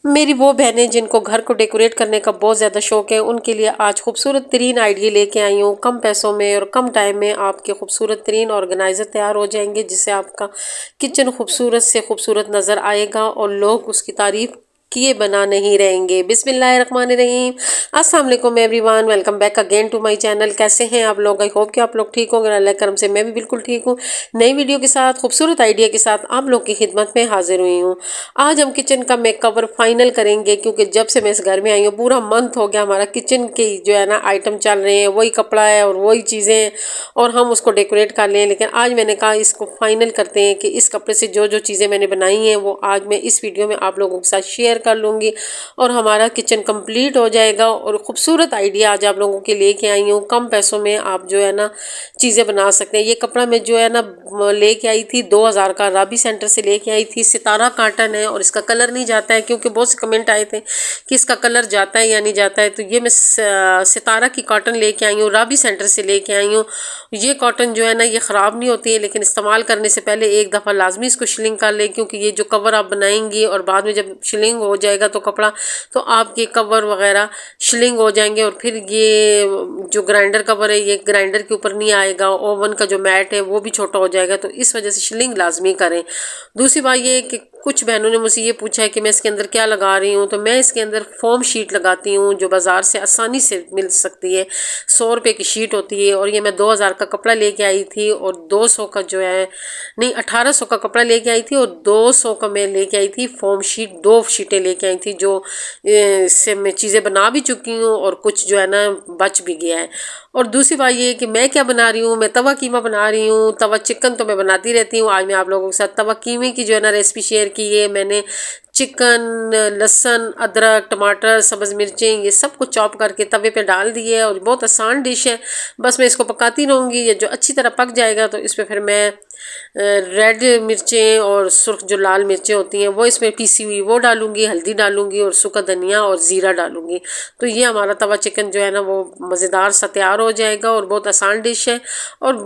मेरी वो बहनें जिनको घर को डेकोरेट करने का बहुत ज़्यादा शौक है, उनके लिए आज खूबसूरत तरीन आइडिया लेके आई हूँ। कम पैसों में और कम टाइम में आपके खूबसूरत तरीन ऑर्गेनाइज़र तैयार हो जाएंगे, जिससे आपका किचन खूबसूरत से खूबसूरत नज़र आएगा और लोग उसकी तारीफ किए बना नहीं रहेंगे। बिस्मिल्लाहिर्रहमानिर्रहीम। अस्सलाम वालेकुम everyone, welcome back again to my channel. कैसे हैं आप लोग? आई होप कि आप लोग ठीक होंगे। अल्लाह करम से मैं भी बिल्कुल ठीक हूँ। नई वीडियो के साथ, खूबसूरत आइडिया के साथ आप लोग की खिदमत में हाजिर हुई हूँ। आज हम किचन का मेक कवर फाइनल करेंगे, क्योंकि जब से मैं इस घर में आई हूँ पूरा मंथ हो गया हमारा किचन के जो है ना आइटम चल रहे हैं, वही कपड़ा है और वही चीज़ें हैं और हम उसको डेकोरेट कर लें। लेकिन आज मैंने कहा इसको फाइनल करते हैं कि इस कपड़े से जो जो चीज़ें मैंने बनाई हैं वो आज मैं इस वीडियो में आप लोगों के साथ शेयर कर लूँगी और हमारा किचन कंप्लीट हो जाएगा। और खूबसूरत आइडिया आज आप लोगों के लेके आई हूँ। कम पैसों में आप जो है ना चीज़ें बना सकते हैं। ये कपड़ा मैं जो है ना लेके आई थी 2000 का, राबी सेंटर से लेके आई थी। सितारा काटन है और इसका कलर नहीं जाता है, क्योंकि बहुत से कमेंट आए थे कि इसका कलर जाता है या नहीं जाता है। तो ये मैं सितारा की कॉटन लेके आई हूँ, राबी सेंटर से लेके आई हूँ। ये कॉटन जो है ना ये ख़राब नहीं होती है, लेकिन इस्तेमाल करने से पहले एक दफ़ा लाजमी इसको शिलिंग कर लें, क्योंकि ये जो कवर आप बनाएंगी और बाद में जब शिलिंग हो जाएगा तो कपड़ा, तो आपके कवर वगैरह शिलिंग हो जाएंगे और फिर ये जो ग्राइंडर कवर है ये ग्राइंडर के ऊपर नहीं आएगा। ओवन का जो मैट है वो भी छोटा हो जाएगा, तो इस वजह से शिलिंग लाजमी करें। दूसरी बात ये है कि कुछ बहनों ने मुझसे ये पूछा है कि मैं इसके अंदर क्या लगा रही हूँ, तो मैं इसके अंदर फोम शीट लगाती हूँ, जो बाज़ार से आसानी से मिल सकती है। 100 रुपये की शीट होती है और ये मैं 2000 का कपड़ा लेके आई थी और 200 का जो है नहीं 1800 का कपड़ा लेके आई थी और 200 का मैं लेके आई थी फोम शीट। 2 शीटें लेके आई थी, जो इससे मैं चीज़ें बना भी चुकी हूँ और कुछ जो है ना बच भी गया है। और दूसरी बात ये है कि मैं क्या बना रही हूँ, मैं तवा कीमा बना रही हूँ। तवा चिकन तो मैं बनाती रहती हूँ, आज मैं आप लोगों के साथ तवा कीमे की जो है ना रेसिपी शेयर की है। मैंने चिकन, लहसुन, अदरक, टमाटर, सब्ज़ मिर्चें ये सब कुछ चॉप करके तवे पे डाल दिए है और बहुत आसान डिश है। बस मैं इसको पकाती रहूँगी, ये जो अच्छी तरह पक जाएगा तो इस पर फिर मैं रेड मिर्चें और सुर्ख जो लाल मिर्चें होती हैं वो इसमें पीसी हुई वो डालूंगी, हल्दी डालूंगी और सूखा धनिया और ज़ीरा डालूंगी। तो ये हमारा तवा चिकन जो है ना वो मज़ेदार सा तैयार हो जाएगा और बहुत आसान डिश है और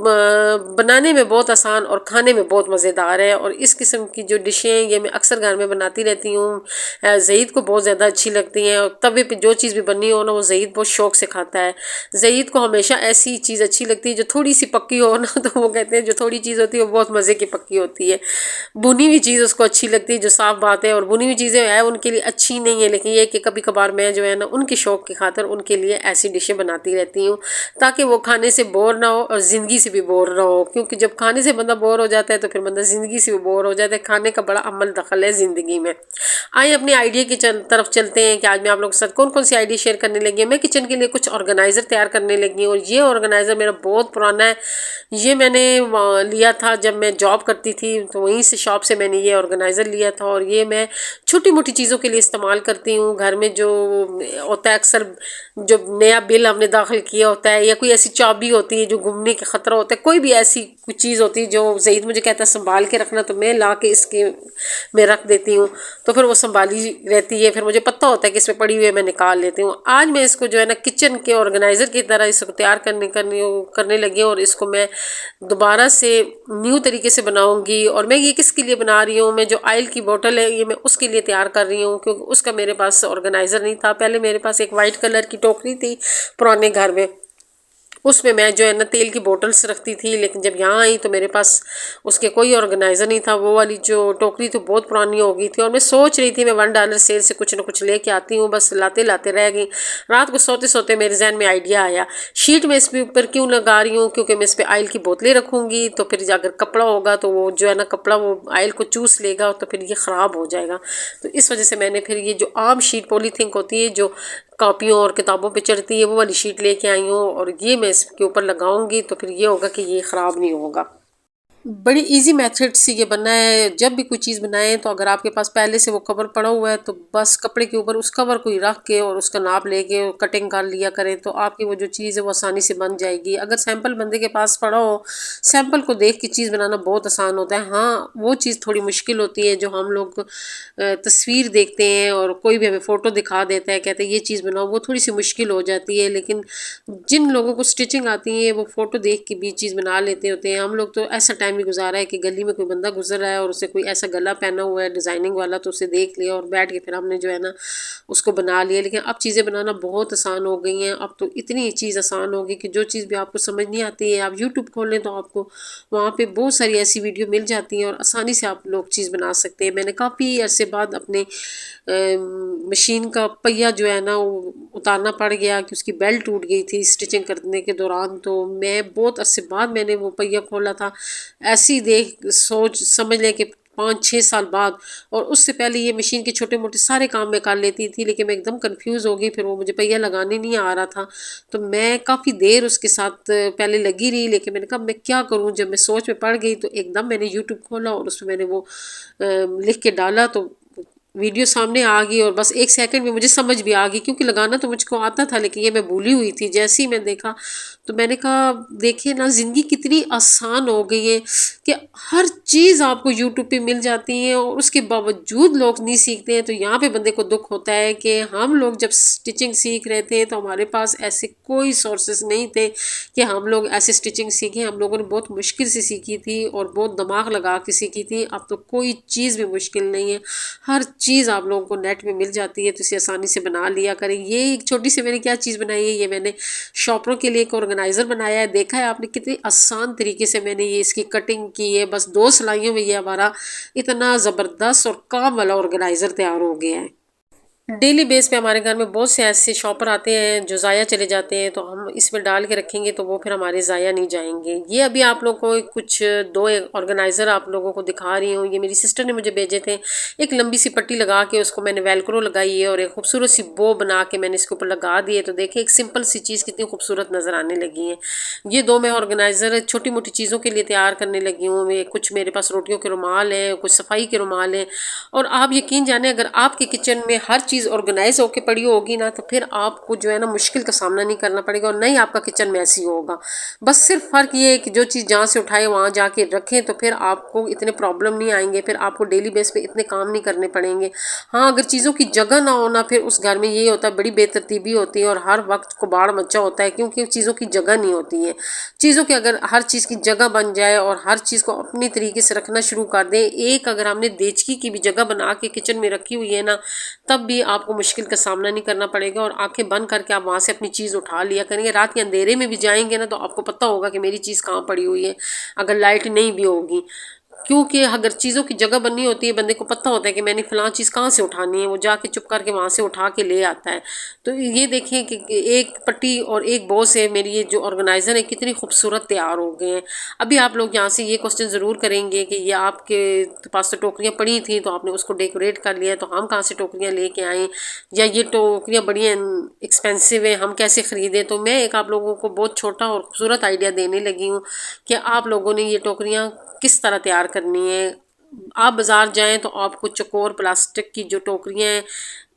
बनाने में बहुत आसान और खाने में बहुत मज़ेदार है। और इस किस्म की जो डिशें ये मैं अक्सर घर में बनाती रहती हूँ। ज़ईद को बहुत ज़्यादा अच्छी लगती हैं और तवे पे जो चीज़ भी बनी हो ना वो ज़ईद बहुत शौक से खाता है। ज़ईद को हमेशा ऐसी चीज़ अच्छी लगती है जो थोड़ी सी पक्की हो ना, तो वो कहते हैं जो थोड़ी चीज़ होती है वो बहुत मज़े की पक्की होती है। भुनी हुई चीज़ उसको अच्छी लगती है, जो साफ़ बात है। और भुनी हुई चीज़ें है उनके लिए अच्छी नहीं है, लेकिन ये कि कभी कभार मैं जो है ना उनके शौक़ की खातिर उनके लिए ऐसी डिशें बनाती रहती हूँ, ताकि वो खाने से बोर ना हो और ज़िंदगी से भी बोर ना हो। क्योंकि जब खाने से बंदा बोर हो जाता है तो फिर बंदा ज़िंदगी से भी बोर हो जाता है। खाने का बड़ा अमल दखल है ज़िंदगी में। आइए अपने आइडिया की तरफ चलते हैं कि आज मैं आप लोगों के साथ कौन कौन सी आइडिया शेयर करने लगी है। मैं किचन के लिए कुछ ऑर्गेनाइज़र तैयार करने लगी हूँ और ये ऑर्गेनाइज़र मेरा बहुत पुराना है। ये मैंने लिया था जब मैं जॉब करती थी, तो वहीं से शॉप से मैंने ये ऑर्गेनाइज़र लिया था और ये मैं छोटी मोटी चीज़ों के लिए इस्तेमाल करती हूँ। घर में जो होता है अक्सर, जो नया बिल हमने दाखिल किया होता है या कोई ऐसी चाबी होती है जो घूमने का ख़तरा होता है, कोई भी ऐसी कुछ चीज़ होती है जो ज़ईद मुझे कहता है संभाल के रखना, तो मैं ला के इसके में रख देती हूँ, तो फिर वो संभाली रहती है। फिर मुझे पता होता है कि इसमें पड़ी हुई है, मैं निकाल लेती हूँ। आज मैं इसको जो है ना किचन के ऑर्गेनाइज़र की तरह इसको तैयार करने लगी हूँ और इसको मैं दोबारा से न्यू तरीके से बनाऊंगी। और मैं ये किसके लिए बना रही हूँ, मैं जो ऑयल की बोतल है ये मैं उसके लिए तैयार कर रही हूँ, क्योंकि उसका मेरे पास ऑर्गेनाइज़र नहीं था। पहले मेरे पास एक वाइट कलर की टोकरी थी पुराने घर में, उसमें मैं जो है ना तेल की बोतल्स रखती थी, लेकिन जब यहाँ आई तो मेरे पास उसके कोई ऑर्गेनाइज़र नहीं था। वो वाली जो टोकरी तो बहुत पुरानी हो गई थी और मैं सोच रही थी मैं $1 सेल से कुछ ना कुछ लेके आती हूँ, बस लाते लाते रह गई। रात को सोते सोते मेरे जहन में आइडिया आया, शीट में इसके ऊपर क्यों लगा रही हूँ, क्योंकि मैं इस पर ऑयल की बोतलें रखूँगी तो फिर अगर कपड़ा होगा तो वो जो है ना कपड़ा वो ऑयल को चूस लेगा तो फिर ये ख़राब हो जाएगा। तो इस वजह से मैंने फिर ये जो आम शीट पॉलीथिन होती है जो कॉपियों और किताबों पे चढ़ती है वो वाली शीट लेके आई हूँ और ये मैं इसके ऊपर लगाऊंगी, तो फिर ये होगा कि ये ख़राब नहीं होगा। बड़ी इजी मेथड से ये बनना है। जब भी कोई चीज़ बनाएं तो अगर आपके पास पहले से वो कवर पड़ा हुआ है तो बस कपड़े के ऊपर उस कवर को ही रख के और उसका नाप लेके कटिंग कर लिया करें, तो आपकी वो जो चीज़ है वो आसानी से बन जाएगी। अगर सैंपल बंदे के पास पड़ा हो, सैंपल को देख के चीज़ बनाना बहुत आसान होता है। हाँ, वो चीज़ थोड़ी मुश्किल होती है जो हम लोग तस्वीर देखते हैं और कोई भी हमें फ़ोटो दिखा देता है, कहते हैं ये चीज़ बनाओ, वो थोड़ी सी मुश्किल हो जाती है। लेकिन जिन लोगों को स्टिचिंग आती है वो फ़ोटो देख के भी चीज़ बना लेते होते हैं। हम लोग तो ऐसा टाइम टाइम भी गुजारा है कि गली में कोई बंदा गुजर रहा है और उसे कोई ऐसा गला पहना हुआ है डिज़ाइनिंग वाला, तो उसे देख लिया और बैठ के फिर हमने जो है ना उसको बना लिया। लेकिन अब चीज़ें बनाना बहुत आसान हो गई हैं। अब तो इतनी चीज़ आसान हो गई कि जो चीज़ भी आपको समझ नहीं आती है, आप यूट्यूब खोल लें तो आपको वहाँ पे बहुत सारी ऐसी वीडियो मिल जाती हैं और आसानी से आप लोग चीज़ बना सकते हैं। मैंने काफ़ी अरसे बाद अपने मशीन का पहिया जो है ना वो उतारना पड़ गया कि उसकी बेल्ट टूट गई थी स्टिचिंग करने के दौरान, तो मैं बहुत अरसे बाद मैंने वो पहिया खोला था। ऐसी देख सोच समझ लें कि 5-6 साल बाद। और उससे पहले ये मशीन के छोटे मोटे सारे काम मैं कर लेती थी, लेकिन मैं एकदम कंफ्यूज हो गई, फिर वो मुझे पहिया लगाने नहीं आ रहा था। तो मैं काफ़ी देर उसके साथ पहले लगी रही, लेकिन मैंने कहा मैं क्या करूँ। जब मैं सोच में पड़ गई तो एकदम मैंने यूट्यूब खोला और उसमें मैंने वो लिख के डाला तो वीडियो सामने आ गई और बस 1 सेकंड में मुझे समझ भी आ गई, क्योंकि लगाना तो मुझको आता था लेकिन ये मैं भूली हुई थी। जैसे ही मैं देखा तो मैंने कहा देखिए ना ज़िंदगी कितनी आसान हो गई है कि हर चीज़ आपको यूट्यूब पे मिल जाती है और उसके बावजूद लोग नहीं सीखते हैं। तो यहाँ पे बंदे को दुख होता है कि हम लोग जब स्टिचिंग सीख रहे थे तो हमारे पास ऐसे कोई सोर्सेज नहीं थे कि हम लोग ऐसे स्टिचिंग सीखें। हम लोगों ने बहुत मुश्किल से सीखी थी और बहुत दिमाग लगा के सीखी थी। अब तो कोई चीज़ भी मुश्किल नहीं है, हर चीज़ आप लोगों को नेट में मिल जाती है, तो इसे आसानी से बना लिया करें। ये एक छोटी सी मैंने क्या चीज़ बनाई है, ये मैंने शॉपरों के लिए एक ऑर्गेनाइज़र बनाया है। देखा है आपने कितनी आसान तरीके से मैंने ये इसकी कटिंग की है, बस 2 सिलाइयों में ये हमारा इतना ज़बरदस्त और काम वाला ऑर्गेनाइज़र तैयार हो गया है। डेली बेस पे हमारे घर में बहुत से ऐसे शॉपर आते हैं जो ज़ाया चले जाते हैं, तो हम इसमें डाल के रखेंगे तो वो फिर हमारे ज़ाया नहीं जाएंगे। ये अभी आप लोगों को कुछ 2 ऑर्गेनाइज़र आप लोगों को दिखा रही हूँ। ये मेरी सिस्टर ने मुझे भेजे थे। एक लंबी सी पट्टी लगा के उसको मैंने वेलक्रो लगाई है और एक खूबसूरत सी बो बना के मैंने इसके ऊपर लगा दी है। तो देखिए एक सिंपल सी चीज़ कितनी खूबसूरत नज़र आने लगी है। ये 2 मैं ऑर्गेनाइज़र छोटी मोटी चीज़ों के लिए तैयार करने लगी हूँ। मैं कुछ मेरे पास रोटियों के रुमाल हैं, कुछ सफाई के रुमाल हैं। और आप यकीन जाने अगर आपके किचन में हर चीज़ ऑर्गेनाइज होकर पड़ी होगी ना, तो फिर आपको जो है ना मुश्किल का सामना नहीं करना पड़ेगा और नहीं आपका किचन मैसी होगा। बस सिर्फ फ़र्क ये है कि जो चीज़ जहाँ से उठाए वहाँ जाके रखें, तो फिर आपको इतने प्रॉब्लम नहीं आएंगे, फिर आपको डेली बेस पे इतने काम नहीं करने पड़ेंगे। हाँ, अगर चीज़ों की जगह ना होना, फिर उस घर में ये होता है बड़ी बेतरतीबी होती है और हर वक्त कबाड़ मचा होता है, क्योंकि चीज़ों की जगह नहीं होती है। चीज़ों की अगर हर चीज़ की जगह बन जाए और हर चीज़ को अपनी तरीके से रखना शुरू कर दें, एक अगर हमने देचकी की भी जगह बना के किचन में रखी हुई है ना, तब भी आपको मुश्किल का सामना नहीं करना पड़ेगा और आंखें बंद करके आप वहाँ से अपनी चीज़ उठा लिया करेंगे। रात के अंधेरे में भी जाएंगे ना तो आपको पता होगा कि मेरी चीज़ कहाँ पड़ी हुई है, अगर लाइट नहीं भी होगी। क्योंकि अगर चीज़ों की जगह बननी होती है, बंदे को पता होता है कि मैंने फलां चीज़ कहाँ से उठानी है, वो जाके चुप करके वहाँ से उठा के ले आता है। तो ये देखें कि एक पट्टी और एक बो से मेरी ये जो ऑर्गेनाइज़र है कितनी खूबसूरत तैयार हो गए हैं। अभी आप लोग यहाँ से ये क्वेश्चन ज़रूर करेंगे कि ये आपके पास तो टोकरियाँ पड़ी थी तो आपने उसको डेकोरेट कर लिया, तो हम कहाँ से टोकरियाँ लेके आएँ, या ये टोकरियाँ बड़ी एक्सपेंसिव है, हम कैसे ख़रीदें। तो मैं एक आप लोगों को बहुत छोटा और खूबसूरत आइडिया देने लगी हूँ कि आप लोगों ने ये टोकरियाँ किस तरह तैयार करनी है। आप बाज़ार जाएं तो आपको चौकोर प्लास्टिक की जो टोकरियाँ हैं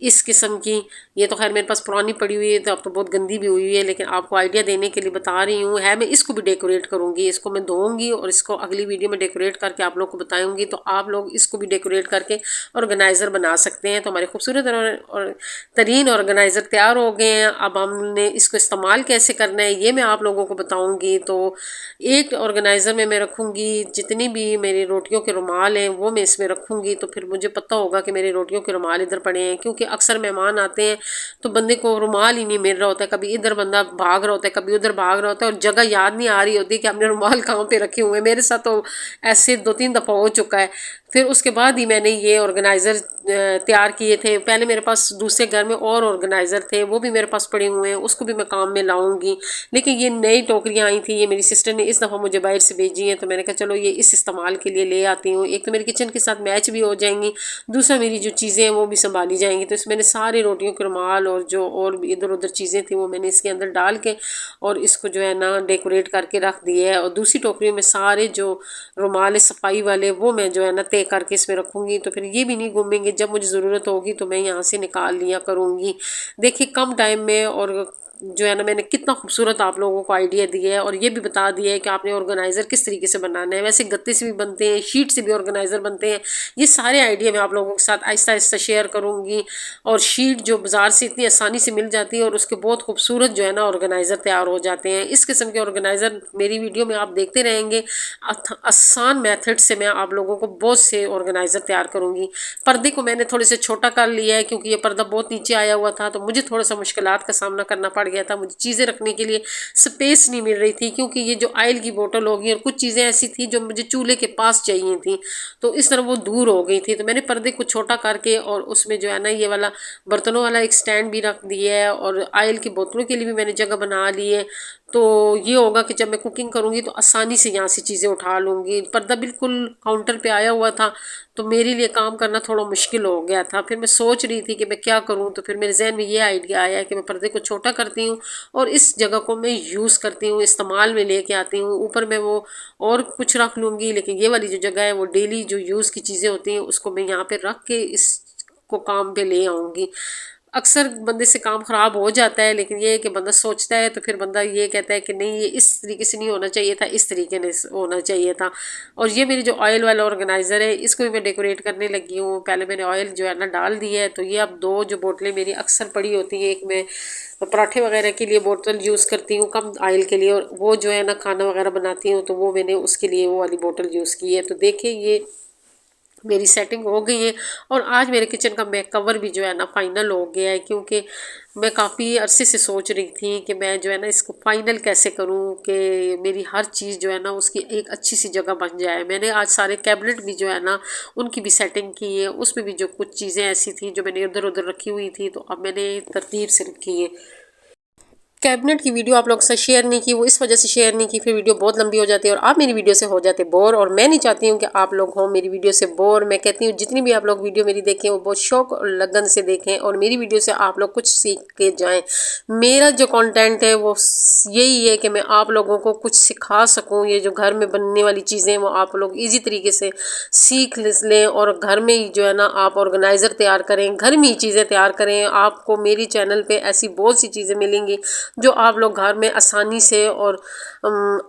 इस किस्म की, ये तो खैर मेरे पास पुरानी पड़ी हुई है तो अब तो बहुत गंदी भी हुई है, लेकिन आपको आइडिया देने के लिए बता रही हूँ। है मैं इसको भी डेकोरेट करूँगी, इसको मैं धोऊंगी और इसको अगली वीडियो में डेकोरेट करके आप लोग को बताऊँगी। तो आप लोग इसको भी डेकोरेट करके ऑर्गेनाइज़र बना सकते हैं। तो हमारे खूबसूरत और तरीन ऑर्गेनाइज़र तैयार हो गए हैं। अब हमने इसको इस्तेमाल कैसे करना है ये मैं आप लोगों को बताऊँगी। तो एक ऑर्गेनाइज़र में मैं रखूँगी जितनी भी मेरी रोटियों के रुमाल हैं वो मैं इसमें रखूँगी, तो फिर मुझे पता होगा कि मेरे रोटियों के रुमाल इधर पड़े हैं। क्योंकि अक्सर मेहमान आते हैं तो बंदे को रुमाल ही नहीं मिल रहा होता है, कभी इधर बंदा भाग रहा होता है, कभी उधर भाग रहा होता है और जगह याद नहीं आ रही होती कि हमने रुमाल कहाँ पे रखे हुए हैं। मेरे साथ तो ऐसे 2-3 दफ़ा हो चुका है। फिर उसके बाद ही मैंने ये ऑर्गेनाइज़र तैयार किए थे। पहले मेरे पास दूसरे घर में और ऑर्गेनाइज़र थे, वो भी मेरे पास पड़े हुए हैं, उसको भी मैं काम में लाऊंगी। लेकिन ये नई टोकरियाँ आई थी, ये मेरी सिस्टर ने इस दफ़ा मुझे बाहर से भेजी हैं, तो मैंने कहा चलो ये इस इस्तेमाल के लिए ले आती हूँ। एक तो मेरे किचन के साथ मैच भी हो जाएंगी, दूसरा मेरी जो चीज़ें हैं वो भी संभाली जाएंगी। तो इसमें मैंने सारे रोटियों के रुमाल और जो और इधर उधर चीज़ें थी वो मैंने इसके अंदर डाल के और इसको जो है ना डेकोरेट करके रख दिया है। और दूसरी टोकरी में सारे जो रुमाल है सफाई वाले वो मैं जो है ना तय करके इसमें रखूँगी, तो फिर ये भी नहीं घूमेंगे। जब मुझे ज़रूरत होगी तो मैं यहाँ से निकाल लिया करूँगी। देखिए कम टाइम में और जो है ना मैंने कितना खूबसूरत आप लोगों को आइडिया दिया है और ये भी बता दिया है कि आपने ऑर्गेनाइज़र किस तरीके से बनाना है। वैसे गत्ते से भी बनते हैं, शीट से भी ऑर्गेनाइज़र बनते हैं। ये सारे आइडिया मैं आप लोगों के साथ आहिस्ता आहिस्ता शेयर करूँगी। और शीट जो बाज़ार से इतनी आसानी से मिल जाती है और उसके बहुत खूबसूरत जो है ना ऑर्गेनाइज़र तैयार हो जाते हैं। इस किस्म के ऑर्गेनाइज़र मेरी वीडियो में आप देखते रहेंगे। आसान मेथड से मैं आप लोगों को बहुत से ऑर्गेनाइज़र तैयार करूँगी। पर्दे को मैंने थोड़े से छोटा कर लिया है क्योंकि ये पर्दा बहुत नीचे आया हुआ था, तो मुझे थोड़ा सा मुश्किलात का सामना करना पड़ गया था। मुझे चीज़ें रखने के लिए स्पेस नहीं मिल रही थी क्योंकि ये जो ऑयल की बोतल होगी और कुछ चीज़ें ऐसी थी जो मुझे चूल्हे के पास चाहिए थी, तो इस तरह वो दूर हो गई थी। तो मैंने पर्दे को छोटा करके और उसमें जो है ना ये वाला बर्तनों वाला एक स्टैंड भी रख दिया है और ऑयल की बोतलों के लिए भी मैंने जगह बना ली है। तो ये होगा कि जब मैं कुकिंग करूँगी तो आसानी से यहाँ से चीज़ें उठा लूँगी। पर्दा बिल्कुल काउंटर पे आया हुआ था, तो मेरे लिए काम करना थोड़ा मुश्किल हो गया था। फिर मैं सोच रही थी कि मैं क्या करूँ, तो फिर मेरे जहन में ये आइडिया आया कि मैं पर्दे को छोटा करती हूँ और इस जगह को मैं यूज़ करती हूँ, इस्तेमाल में लेके आती हूँ। ऊपर मैं वो और कुछ रख लूँगी, लेकिन ये वाली जो जगह है वो डेली जो यूज़ की चीज़ें होती हैं उसको मैं यहाँ पे रख के इसको काम पे ले आऊँगी। अक्सर बंदे से काम ख़राब हो जाता है, लेकिन ये है कि बंदा सोचता है तो फिर बंदा ये कहता है कि नहीं, ये इस तरीके से नहीं होना चाहिए था, इस तरीके से होना चाहिए था। और ये मेरी जो ऑयल वाला ऑर्गेनाइज़र है इसको भी मैं डेकोरेट करने लगी हूँ। पहले मैंने ऑयल जो है ना डाल दी है, तो ये अब दो जो बोतलें मेरी अक्सर पड़ी होती हैं, एक मैं पराठे वगैरह के लिए बोतल यूज़ करती हूँ कम ऑयल के लिए, और वो जो है ना खाना वगैरह बनाती हूँ तो वो मैंने उसके लिए वो वाली बोतल यूज़ की है। तो देखिए ये मेरी सेटिंग हो गई है और आज मेरे किचन का मेक कवर भी जो है ना फाइनल हो गया है, क्योंकि मैं काफ़ी अरसे से सोच रही थी कि मैं जो है ना इसको फाइनल कैसे करूं कि मेरी हर चीज़ जो है ना उसकी एक अच्छी सी जगह बन जाए। मैंने आज सारे कैबिनेट भी जो है ना उनकी भी सेटिंग की है, उसमें भी जो कुछ चीज़ें ऐसी थी जो मैंने इधर उधर रखी हुई थी तो अब मैंने तरतीब से रखी है। कैबिनेट की वीडियो आप लोग से शेयर नहीं की, वो इस वजह से शेयर नहीं की, फिर वीडियो बहुत लंबी हो जाती है और आप मेरी वीडियो से हो जाते बोर, और मैं नहीं चाहती हूँ कि आप लोग हो मेरी वीडियो से बोर। मैं कहती हूँ जितनी भी आप लोग वीडियो मेरी देखें वो बहुत शौक और लगन से देखें और मेरी वीडियो से आप लोग कुछ सीख के जाएँ। मेरा जो कंटेंट है वो यही है कि मैं आप लोगों को कुछ सिखा सकूँ। ये जो घर में बनने वाली चीज़ें वो आप लोग ईजी तरीके से सीख लें और घर में ही जो है ना आप ऑर्गेनाइज़र तैयार करें, घर में ही चीज़ें तैयार करें। आपको मेरी चैनल पे ऐसी बहुत सी चीज़ें मिलेंगी जो आप लोग घर में आसानी से और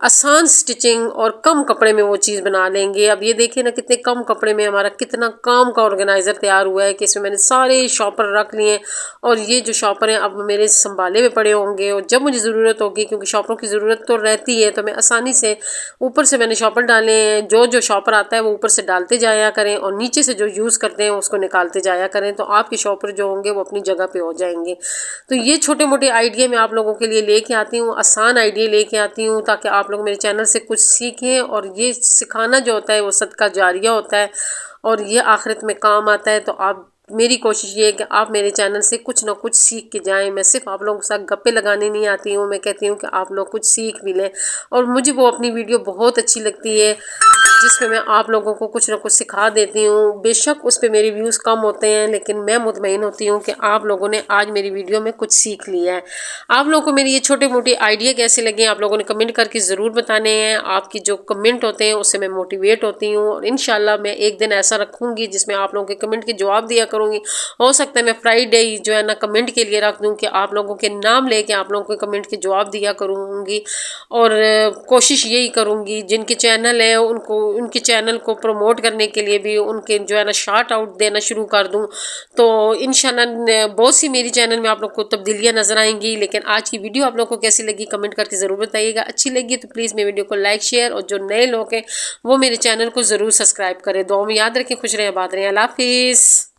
आसान स्टिचिंग और कम कपड़े में वो चीज़ बना लेंगे। अब ये देखिए ना कितने कम कपड़े में हमारा कितना काम का ऑर्गेनाइज़र तैयार हुआ है कि इसमें मैंने सारे शॉपर रख लिए और ये जो शॉपर हैं अब मेरे संभाले हुए पड़े होंगे और जब मुझे ज़रूरत होगी, क्योंकि शॉपरों की ज़रूरत तो रहती है, तो मैं आसानी से ऊपर से मैंने शॉपर डाले हैं। जो जो शॉपर आता है वो ऊपर से डालते जाया करें और नीचे से जो यूज़ करते हैं उसको निकालते जाया करें, तो आपके शॉपर जो होंगे वो अपनी जगह पे हो जाएंगे। तो ये छोटे मोटे आइडिया मैं आप लोगों के लिए लेके आती हूँ, आसान आइडिया लेके आती हूँ ताकि आप लोग मेरे चैनल से कुछ सीखें। और ये सिखाना जो होता है वो सदका जारिया होता है और ये आखिरत में काम आता है। तो आप मेरी कोशिश ये है कि आप मेरे चैनल से कुछ ना कुछ सीख के जाएं। मैं सिर्फ आप लोगों के साथ गप्पे लगाने नहीं आती हूँ, मैं कहती हूँ कि आप लोग कुछ सीख भी लें। और मुझे वो अपनी वीडियो बहुत अच्छी लगती है जिसमें मैं आप लोगों को कुछ ना कुछ सिखा देती हूँ। बेशक उस पर मेरे व्यूज़ कम होते हैं, लेकिन मैं मुतमईन होती हूँ कि आप लोगों ने आज मेरी वीडियो में कुछ सीख लिया है। आप लोगों को मेरी ये छोटे मोटे आइडिया कैसे लगे आप लोगों ने कमेंट करके ज़रूर बताने हैं। आपकी जो कमेंट होते हैं उससे मैं मोटिवेट होती हूँ और इंशाल्लाह मैं एक दिन ऐसा रखूँगी जिसमें आप लोगों के कमेंट के जवाब दिया करूँगी। हो सकता है मैं फ्राइडे जो है ना कमेंट के लिए रख दूँ कि आप लोगों के नाम लेके आप लोगों के कमेंट के जवाब दिया करूँगी। और कोशिश यही करूँगी जिनके चैनल है उनको उनके चैनल को प्रमोट करने के लिए भी उनके जो है ना शार्ट आउट देना शुरू कर दूँ। तो इंशाल्लाह बहुत सी मेरी चैनल में आप लोग को तब्दीलियाँ नज़र आएंगी। लेकिन आज की वीडियो आप लोग को कैसी लगी कमेंट करके ज़रूर बताइएगा। अच्छी लगी तो प्लीज़ मेरी वीडियो को लाइक शेयर और जो नए लोग हैं वो मेरे चैनल को ज़रूर सब्सक्राइब करें। दुआ में याद रखें, खुश रहें, आबाद रहें। अल्लाह हाफिज़।